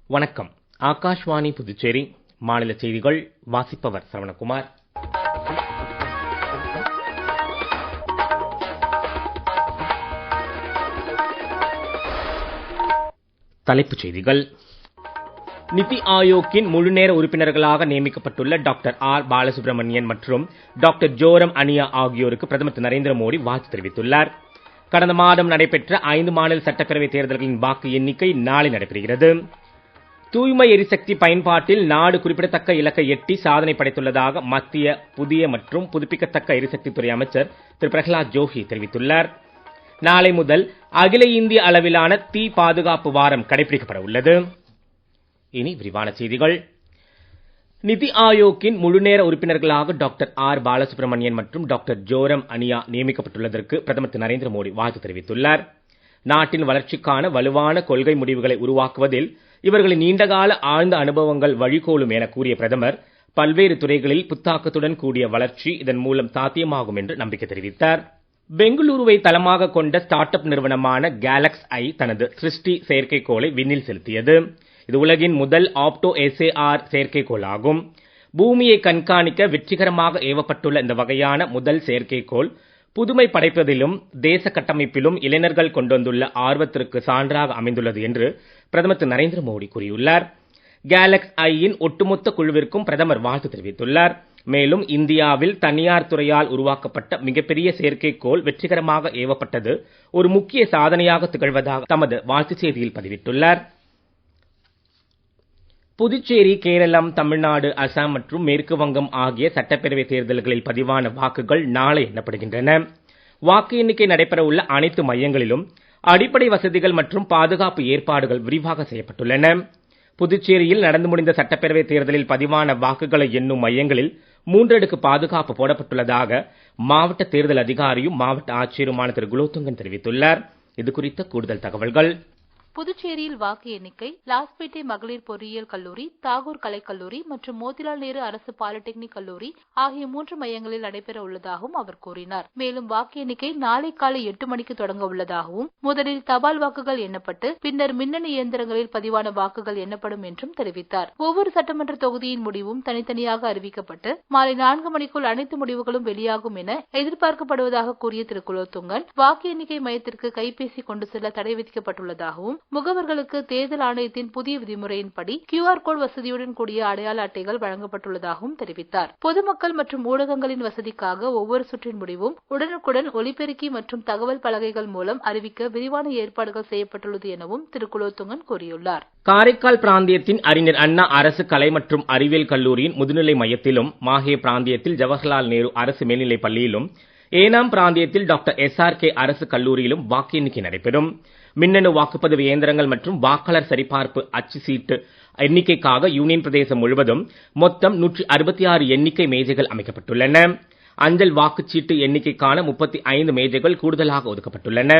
வணக்கம். ஆகாஷ்வாணி புதுச்சேரி மாநில செய்திகள் வாசிப்பவர் சரவணகுமார். தலைப்புச் செய்திகள். நிதி ஆயோக்கின் முழுநேர உறுப்பினர்களாக நியமிக்கப்பட்டுள்ள டாக்டர் ஆர் பாலசுப்ரமணியன் மற்றும் டாக்டர் ஜோரம் அனியா ஆகியோருக்கு பிரதமர் திரு நரேந்திர மோடி வாழ்த்து தெரிவித்துள்ளார். கடந்த மாதம் நடைபெற்ற 5 மாநில சட்டப்பேரவை தேர்தல்களின் வாக்கு எண்ணிக்கை நாளை நடைபெறுகிறது. தூய்மை எரிசக்தி பயன்பாட்டில் நாடு குறிப்பிடத்தக்க இலக்கை எட்டி சாதனை படைத்துள்ளதாக மத்திய புதிய மற்றும் புதுப்பிக்கத்தக்க எரிசக்தித்துறை அமைச்சர் திரு பிரகலாத் ஜோஷி தெரிவித்துள்ளார். நாளை முதல் அகில இந்திய அளவிலான தீ பாதுகாப்பு வாரம் கடைபிடிக்கப்பட உள்ளது. இனி விரிவான செய்திகள். நிதி ஆயோக்கின் முழுநேர உறுப்பினர்களாக டாக்டர் ஆர் பாலசுப்ரமணியன் மற்றும் டாக்டர் ஜோரம் அனியா நியமிக்கப்பட்டுள்ளதற்கு பிரதமர் திரு நரேந்திர மோடி வாழ்த்து தெரிவித்துள்ளார். நாட்டின் வளர்ச்சிக்கான வலுவான கொள்கை முடிவுகளை உருவாக்குவதில் இவர்களின் நீண்டகால ஆழ்ந்த அனுபவங்கள் வழிகோலும் என கூறிய பிரதமர், பல்வேறு துறைகளில் புத்தாக்கத்துடன் கூடிய வளர்ச்சி இதன் மூலம் சாத்தியமாகும் என்று நம்பிக்கை தெரிவித்தார். பெங்களூருவை தளமாக கொண்ட ஸ்டார்ட் அப் நிறுவனமான கேலக்ஸ் ஐ தனது சிருஷ்டி செயற்கைக்கோளை விண்ணில் செலுத்தியது. இது உலகின் முதல் ஆப்டோ SAR செயற்கைக்கோள் ஆகும். பூமியை கண்காணிக்க வெற்றிகரமாக ஏவப்பட்டுள்ள இந்த வகையான முதல் செயற்கைக்கோள் புதுமை படைப்பதிலும் தேச கட்டமைப்பிலும் இளைஞர்கள் கொண்டு வந்துள்ள ஆர்வத்திற்கு சான்றாக அமைந்துள்ளது என்று பிரதமர் திரு நரேந்திர மோடி கூறியுள்ளார். கேலக்ஸ் ஐயின் ஒட்டுமொத்த குழுவிற்கும் பிரதமர் வாழ்த்து தெரிவித்துள்ளார். மேலும் இந்தியாவில் தனியார் துறையால் உருவாக்கப்பட்ட மிகப்பெரிய செயற்கைக்கோள் வெற்றிகரமாக ஏவப்பட்டது ஒரு முக்கிய சாதனையாக திகழ்வதாக தமது வாழ்த்துச் செய்தியில் பதிவிட்டுள்ளார். புதுச்சேரி, கேரளம், தமிழ்நாடு, அசாம் மற்றும் மேற்கு வங்கம் ஆகிய சட்டப்பேரவை தேர்தல்களில் பதிவான வாக்குகள் நாளை எண்ணப்படுகின்றன. வாக்கு எண்ணிக்கை நடைபெற உள்ள அனைத்து மையங்களிலும் அடிப்படை வசதிகள் மற்றும் பாதுகாப்பு ஏற்பாடுகள் விரிவாக செய்யப்பட்டுள்ளன. புதுச்சேரியில் நடந்து முடிந்த சட்டப்பேரவை தேர்தலில் பதிவான வாக்குகளை எண்ணும் மையங்களில் 3 அடுக்கு பாதுகாப்பு போடப்பட்டுள்ளதாக மாவட்ட தேர்தல் அதிகாரியும் மாவட்ட ஆட்சியருமான திரு குலோத்துங்கன் தெரிவித்துள்ளார். இது குறித்த கூடுதல் தகவல்கள். புதுச்சேரியில் வாக்கு எண்ணிக்கை லாஸ்பேட்டை மகளிர் பொறியியல் கல்லூரி, தாகூர் கலைக்கல்லூரி மற்றும் மோதிலால் நேரு அரசு பாலிடெக்னிக் கல்லூரி ஆகிய 3 மையங்களில் நடைபெற உள்ளதாகவும் அவர் கூறினார். மேலும் வாக்கு எண்ணிக்கை நாளை காலை 8 மணிக்கு தொடங்க உள்ளதாகவும், முதலில் தபால் வாக்குகள் எண்ணப்பட்டு பின்னர் மின்னணு இயந்திரங்களில் பதிவான வாக்குகள் எண்ணப்படும் என்றும் தெரிவித்தார். ஒவ்வொரு சட்டமன்ற தொகுதியின் முடிவும் தனித்தனியாக அறிவிக்கப்பட்டு மாலை 4 மணிக்குள் அனைத்து முடிவுகளும் வெளியாகும் என எதிர்பார்க்கப்படுவதாக கூறிய திரு குலோத்துங்கன், வாக்கு எண்ணிக்கை மையத்திற்கு கைபேசி கொண்டு செல்ல தடை விதிக்கப்பட்டுள்ளதாகவும், முகவர்களுக்கு தேர்தல் ஆணையத்தின் புதிய விதிமுறையின்படி QR கோட் வசதியுடன் கூடிய அடையாள அட்டைகள் வழங்கப்பட்டுள்ளதாகவும் தெரிவித்தார். பொதுமக்கள் மற்றும் ஊடகங்களின் வசதிக்காக ஒவ்வொரு சுற்றின் முடிவும் உடனுக்குடன் ஒலிபெருக்கி மற்றும் தகவல் பலகைகள் மூலம் அறிவிக்க விரிவான ஏற்பாடுகள் செய்யப்பட்டுள்ளது எனவும் திரு குலோத்துங்கன் கூறியுள்ளார். காரைக்கால் பிராந்தியத்தின் அறிஞர் அண்ணா அரசு கலை மற்றும் அறிவியல் கல்லூரியின் முதுநிலை மையத்திலும், மாஹே பிராந்தியத்தில் ஜவஹர்லால் நேரு அரசு மேல்நிலைப் பள்ளியிலும், ஏனாம் பிராந்தியத்தில் டாக்டர் SRK அரசு கல்லூரியிலும் வாக்கு எண்ணிக்கை நடைபெறும். மின்னணு வாக்குப்பதிவு இயந்திரங்கள் மற்றும் வாக்காளர் சரிபார்ப்பு அச்சு சீட்டு எண்ணிக்கைக்காக யூனியன் பிரதேசம் முழுவதும் மொத்தம் 166 எண்ணிக்கை மேஜைகள் அமைக்கப்பட்டுள்ளன. அஞ்சல் வாக்குச்சீட்டு எண்ணிக்கைக்கான 35 மேஜைகள் கூடுதலாக ஒதுக்கப்பட்டுள்ளன.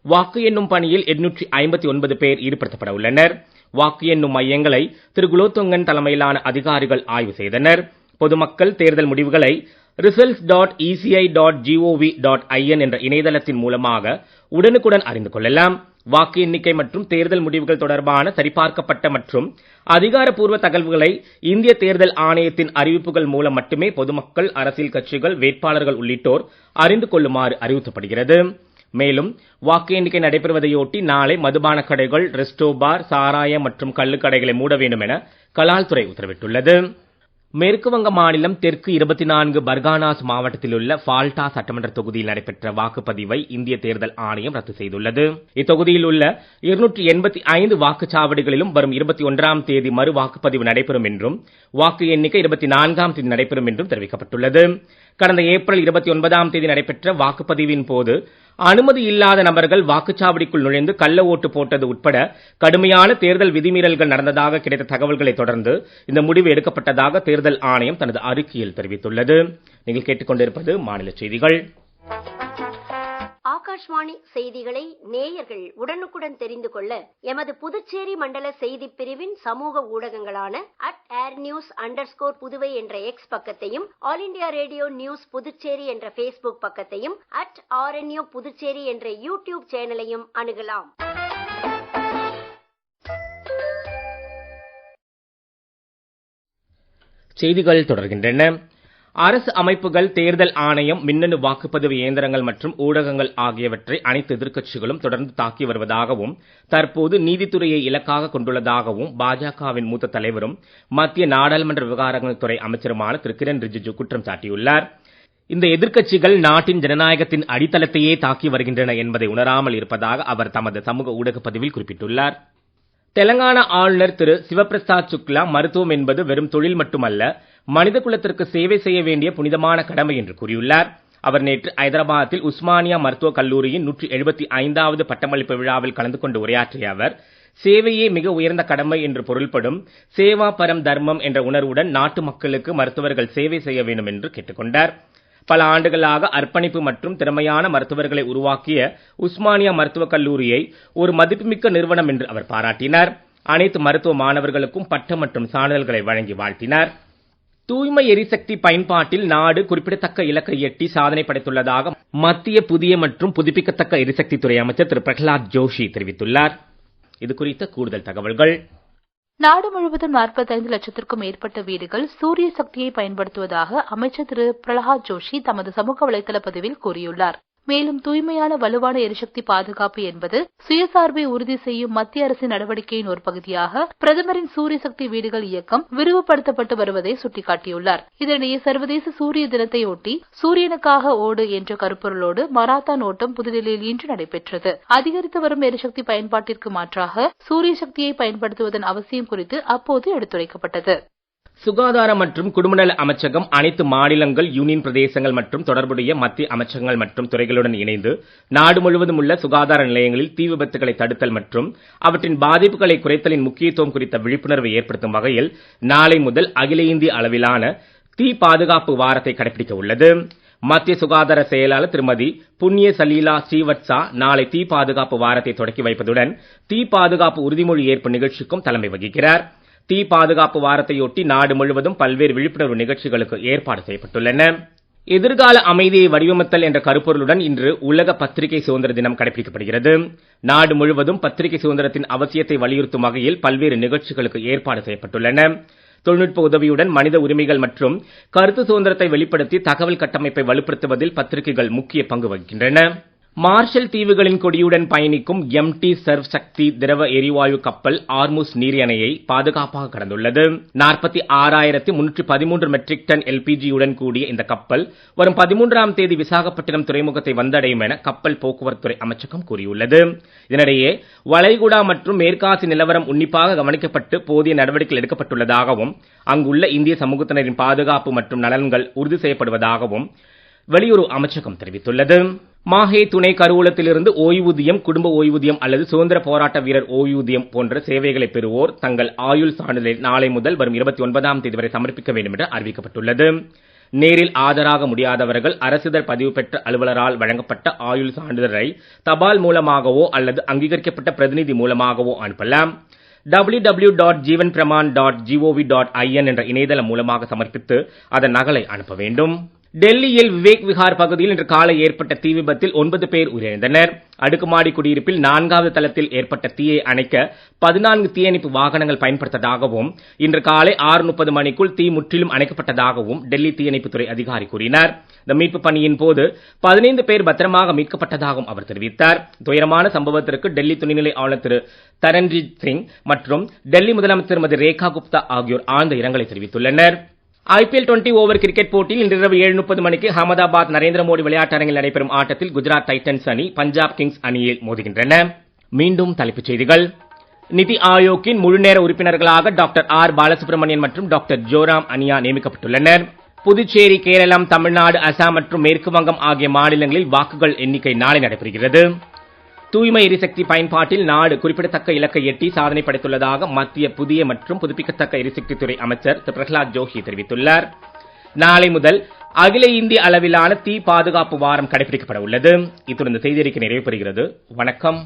வாக்கு எண்ணும் பணியில் 859 பேர் ஈடுபடுத்தப்பட உள்ளனர். வாக்கு எண்ணும் மையங்களை திரு குலோத்துங்கன் தலைமையிலான அதிகாரிகள் ஆய்வு செய்தனர். பொதுமக்கள் தேர்தல் முடிவுகளை results.eci.gov.in என்ற இணையதளத்தின் மூலமாக உடனுக்குடன் அறிந்து கொள்ளலாம். வாக்கு எண்ணிக்கை மற்றும் தேர்தல் முடிவுகள் தொடர்பான சரிபார்க்கப்பட்ட மற்றும் அதிகாரப்பூர்வ தகவல்களை இந்திய தேர்தல் ஆணையத்தின் அறிவிப்புகள் மூலம் மட்டுமே பொதுமக்கள், அரசியல் கட்சிகள், வேட்பாளர்கள் உள்ளிட்டோர் அறிந்து கொள்ளுமாறு அறிவுறுத்தப்படுகிறது. மேலும் வாக்கு எண்ணிக்கை நடைபெறுவதையொட்டி நாளை மதுபான கடைகள், ரெஸ்டோ பார், சாராயம் மற்றும் கள்ளுக்கடைகளை மூட வேண்டும் என கலால்துறை உத்தரவிட்டுள்ளது. மேற்கு வங்க மாநிலம் தெற்கு 24 பர்கானாஸ் மாவட்டத்தில் உள்ள ஃபால்டா சட்டமன்ற தொகுதியில் நடைபெற்ற வாக்குப்பதிவை இந்திய தேர்தல் ஆணையம் ரத்து செய்துள்ளது. இத்தொகுதியில் உள்ள 285 வாக்குச்சாவடிகளிலும் வரும் 21ஆம் தேதி மறு வாக்குப்பதிவு நடைபெறும் என்றும், வாக்கு எண்ணிக்கை 24ஆம் தேதி நடைபெறும் என்றும் தெரிவிக்கப்பட்டுள்ளது. கடந்த ஏப்ரல் 29ஆம் தேதி நடைபெற்ற வாக்குப்பதிவின் போது அனுமதி இல்லாத நபர்கள் வாக்குச்சாவடிக்குள் நுழைந்து கள்ள ஓட்டு போட்டது உட்பட கடுமையான தேர்தல் விதிமீறல்கள் நடந்ததாக கிடைத்த தகவல்களை தொடர்ந்து இந்த முடிவு எடுக்கப்பட்டதாக தேர்தல் ஆணையம் தனது அறிக்கையில் தெரிவித்துள்ளது. நீங்கள் கேட்டுக்கொண்டிருப்பது மாநில செய்திகள். ஆகாஷ்வாணி செய்திகளை நேயர்கள் உடனுக்குடன் தெரிந்து கொள்ள எமது புதுச்சேரி மண்டல செய்திப் பிரிவின் சமூக ஊடகங்களான @airnews_புதுவை என்ற எக்ஸ் பக்கத்தையும், all India radio news Puducherry என்ற Facebook பக்கத்தையும், @RNU புதுச்சேரி என்ற யூடியூப் சேனலையும் அணுகலாம். செய்திகள் தொடர்கின்றன. அரசு அமைப்புகள், தேர்தல் ஆணையம், மின்னணு வாக்குப்பதிவு இயந்திரங்கள் மற்றும் ஊடகங்கள் ஆகியவற்றை அனைத்து எதிர்க்கட்சிகளும் தொடர்ந்து தாக்கி வருவதாகவும், தற்போது நீதித்துறையை இலக்காக கொண்டுள்ளதாகவும் பாஜகவின் மூத்த தலைவரும் மத்திய நாடாளுமன்ற விவகாரங்கள் துறை அமைச்சருமான திரு கிரண் ரிஜிஜு குற்றம் சாட்டியுள்ளார். இந்த எதிர்க்கட்சிகள் நாட்டின் ஜனநாயகத்தின் அடித்தளத்தையே தாக்கி வருகின்றன என்பதை உணராமல் இருப்பதாக அவர் தமது சமூக ஊடக பதிவில் குறிப்பிட்டுள்ளார். தெலங்கானா ஆளுநர் திரு சிவபிரசாத் சுக்லா, மருத்துவம் என்பது வெறும் தொழில் மட்டுமல்ல, மனித குலத்திற்கு சேவை செய்ய வேண்டிய புனிதமான கடமை என்று கூறியுள்ளார். அவர் நேற்று ஐதராபாத்தில் உஸ்மானியா மருத்துவக் கல்லூரியின் 175வது பட்டமளிப்பு விழாவில் கலந்து கொண்டு உரையாற்றிய அவர், சேவையே மிக உயர்ந்த கடமை என்று பொருள்படும் சேவா பரம் தர்மம் என்ற உணர்வுடன் நாட்டு மக்களுக்கு மருத்துவர்கள் சேவை செய்ய வேண்டும் என்று கேட்டுக்கொண்டார். பல ஆண்டுகளாக அர்ப்பணிப்பு மற்றும் திறமையான மருத்துவர்களை உருவாக்கிய உஸ்மானியா மருத்துவக் கல்லூரியை ஒரு மதிப்புமிக்க நிறுவனம் என்று அவர் பாராட்டினார். அனைத்து மருத்துவ மாணவர்களுக்கும் பட்டம் மற்றும் சான்றிதழ்களை வழங்கி வாழ்த்தினார். தூய்மை எரிசக்தி பயன்பாட்டில் நாடு குறிப்பிடத்தக்க இலக்கை எட்டி சாதனை படைத்துள்ளதாக மத்திய புதிய மற்றும் புதுப்பிக்கத்தக்க எரிசக்தி துறை அமைச்சர் திரு பிரகலாத் ஜோஷி தெரிவித்துள்ளார். இது குறித்த கூடுதல் தகவல்கள். நாடு முழுவதும் 45 லட்சத்திற்கும் மேற்பட்ட வீடுகள் சூரிய சக்தியை பயன்படுத்துவதாக அமைச்சர் திரு பிரகலாத் ஜோஷி தமது சமூக வலைதள பதிவில் கூறியுள்ளார். மேலும் தூய்மையான வலுவான எரிசக்தி பாதுகாப்பு என்பது சுயசார்பை உறுதி செய்யும் மத்திய அரசின் நடவடிக்கையின் ஒரு பகுதியாக பிரதமரின் சூரிய சக்தி வீடுகள் இயக்கம் விரிவுபடுத்தப்பட்டு வருவதை சுட்டிக்காட்டியுள்ளார். இதனிடையே சர்வதேச சூரிய தினத்தை ஒட்டி சூரியனுக்காக ஓடு என்ற கருப்பொருளோடு மராத்தான் ஓட்டம் புதுடெல்லியில் இன்று நடைபெற்றது. அதிகரித்து வரும் எரிசக்தி பயன்பாட்டிற்கு மாற்றாக சூரிய சக்தியை பயன்படுத்துவதன் அவசியம் குறித்து அப்போது எடுத்துரைக்கப்பட்டது. சுகாதாரம் மற்றும் குடும்பநல அமைச்சகம் அனைத்து மாநிலங்கள், யூனியன் பிரதேசங்கள் மற்றும் தொடர்புடைய மத்திய அமைச்சகங்கள் மற்றும் துறைகளுடன் இணைந்து நாடு முழுவதும் உள்ள சுகாதார நிலையங்களில் தீ விபத்துகளை தடுத்தல் மற்றும் அவற்றின் பாதிப்புகளை குறைத்தலின் முக்கியத்துவம் குறித்த விழிப்புணர்வை ஏற்படுத்தும் வகையில் நாளை முதல் அகில இந்திய அளவிலான தீ பாதுகாப்பு வாரத்தை கடைபிடிக்க உள்ளது. மத்திய சுகாதார செயலாளர் திருமதி புண்ணிய சலீலா ஸ்ரீவத்சா நாளை தீ பாதுகாப்பு வாரத்தை தொடக்கி வைப்பதுடன் தீ பாதுகாப்பு உறுதிமொழி ஏற்பு நிகழ்ச்சிக்கும் தலைமை வகிக்கிறார். தீ பாதுகாப்பு வாரத்தையொட்டி நாடு முழுவதும் பல்வேறு விழிப்புணர்வு நிகழ்ச்சிகளுக்கு ஏற்பாடு செய்யப்பட்டுள்ளன. எதிர்கால அமைதியை வடிவமைத்தல் என்ற கருப்பொருளுடன் இன்று உலக பத்திரிகை சுதந்திர தினம் கடைபிடிக்கப்படுகிறது. நாடு முழுவதும் பத்திரிகை சுதந்திரத்தின் அவசியத்தை வலியுறுத்தும் வகையில் பல்வேறு நிகழ்ச்சிகளுக்கு ஏற்பாடு செய்யப்பட்டுள்ளன. தொழில்நுட்ப உதவியுடன் மனித உரிமைகள் மற்றும் கருத்து சுதந்திரத்தை வெளிப்படுத்தி தகவல் கட்டமைப்பை வலுப்படுத்துவதில் பத்திரிகைகள் முக்கிய பங்கு வகிக்கின்றன. மார்ஷல் தீவுகளின் கொடியுடன் பயணிக்கும் MT சர்வ் சக்தி திரவ எரிவாயு கப்பல் ஆர்முஸ் நீர் எல்லையை பாதுகாப்பாக கடந்துள்ளது. 46,313 மெட்ரிக் டன் LPG-யுடன் கூடிய இந்த கப்பல் வரும் 13ஆம் தேதி விசாகப்பட்டினம் துறைமுகத்தை வந்தடையும் என கப்பல் போக்குவரத்துறை அமைச்சகம் கூறியுள்ளது. இதனிடையே வளைகுடா மற்றும் மேற்காசி நிலவரம் உன்னிப்பாக கவனிக்கப்பட்டு போதிய நடவடிக்கைகள் எடுக்கப்பட்டுள்ளதாகவும் அங்குள்ள இந்திய சமூகத்தினரின் பாதுகாப்பு மற்றும் நலன்கள் உறுதி செய்யப்படுவதாகவும் வெளியுறவு அமைச்சகம் தெரிவித்துள்ளது. மாஹே துணை கருவூலத்திலிருந்து ஓய்வூதியம், குடும்ப ஓய்வூதியம் அல்லது சுதந்திர போராட்ட வீரர் ஓய்வூதியம் போன்ற சேவைகளை பெறுவோர் தங்கள் ஆயுள் சான்றிதழை நாளை முதல் வரும் 29ஆம் தேதி வரை சமர்ப்பிக்க வேண்டும் என்று அறிவிக்கப்பட்டுள்ளது. நேரில் ஆஜராக முடியாதவர்கள் அரசிதழ் பதிவு பெற்ற அலுவலரால் வழங்கப்பட்ட ஆயுள் சான்றிதழை தபால் மூலமாகவோ அல்லது அங்கீகரிக்கப்பட்ட பிரதிநிதி மூலமாகவோ அனுப்பலாம். www.jeevanpraman.gov.in என்ற இணையதளம் மூலமாக சமர்ப்பித்து அதன் நகலை அனுப்ப வேண்டும். டெல்லியில் விவேக் விஹார் பகுதியில் இன்று காலை ஏற்பட்ட தீ விபத்தில் 9 பேர் உயிரிழந்தனர். அடுக்குமாடி குடியிருப்பில் 4வது தளத்தில் ஏற்பட்ட தீயை அணைக்க 14 தீயணைப்பு வாகனங்கள் பயன்படுத்ததாகவும் இன்று காலை 6:30 மணிக்குள் தீ முற்றிலும் அணைக்கப்பட்டதாகவும் டெல்லி தீயணைப்புத்துறை அதிகாரி கூறினார். இந்த மீட்பு பணியின் போது 15 பேர் பத்திரமாக மீட்கப்பட்டதாகவும் அவர் தெரிவித்தார். துயரமான சம்பவத்திற்கு டெல்லி துணைநிலை ஆளுநர் திரு தரண்ஜித் சிங் மற்றும் டெல்லி முதலமைச்சர் திருமதி ரேகா குப்தா ஆகியோர் ஆழ்ந்த இரங்கலை தெரிவித்துள்ளனர். IPL 20 ஓவர் கிரிக்கெட் போட்டியில் இன்று இரவு 7:30 மணிக்கு அகமதாபாத் நரேந்திர மோடி விளையாட்டரங்கில் நடைபெறும் ஆட்டத்தில் குஜராத் டைட்டன்ஸ் அணி பஞ்சாப் கிங்ஸ் அணியை மோதுகின்றன. மீண்டும் தலைப்புச் செய்திகள். நிதி ஆயோக்கின் முழுநேர உறுப்பினர்களாக டாக்டர் ஆர் பாலசுப்ரமணியன் மற்றும் டாக்டர் ஜோராம் அனியா நியமிக்கப்பட்டுள்ளனர். புதுச்சேரி, கேரளம், தமிழ்நாடு, அசாம் மற்றும் மேற்கு வங்கம் ஆகிய மாநிலங்களில் வாக்குகள் எண்ணிக்கை நாளை நடைபெறுகிறது. தூய்மை எரிசக்தி பயன்பாட்டில் நாடு குறிப்பிடத்தக்க இலக்கை எட்டி சாதனை படைத்துள்ளதாக மத்திய புதிய மற்றும் புதுப்பிக்கத்தக்க எரிசக்தி துறை அமைச்சர் திரு பிரகலாத் ஜோஷி தெரிவித்துள்ளார். நாளை முதல் அகில இந்திய அளவிலான தீ பாதுகாப்பு வாரம் கடைபிடிக்கப்பட உள்ளது. இத்துடன் இந்த செய்தியறிக்கை நிறைவு பெறுகிறது. வணக்கம்.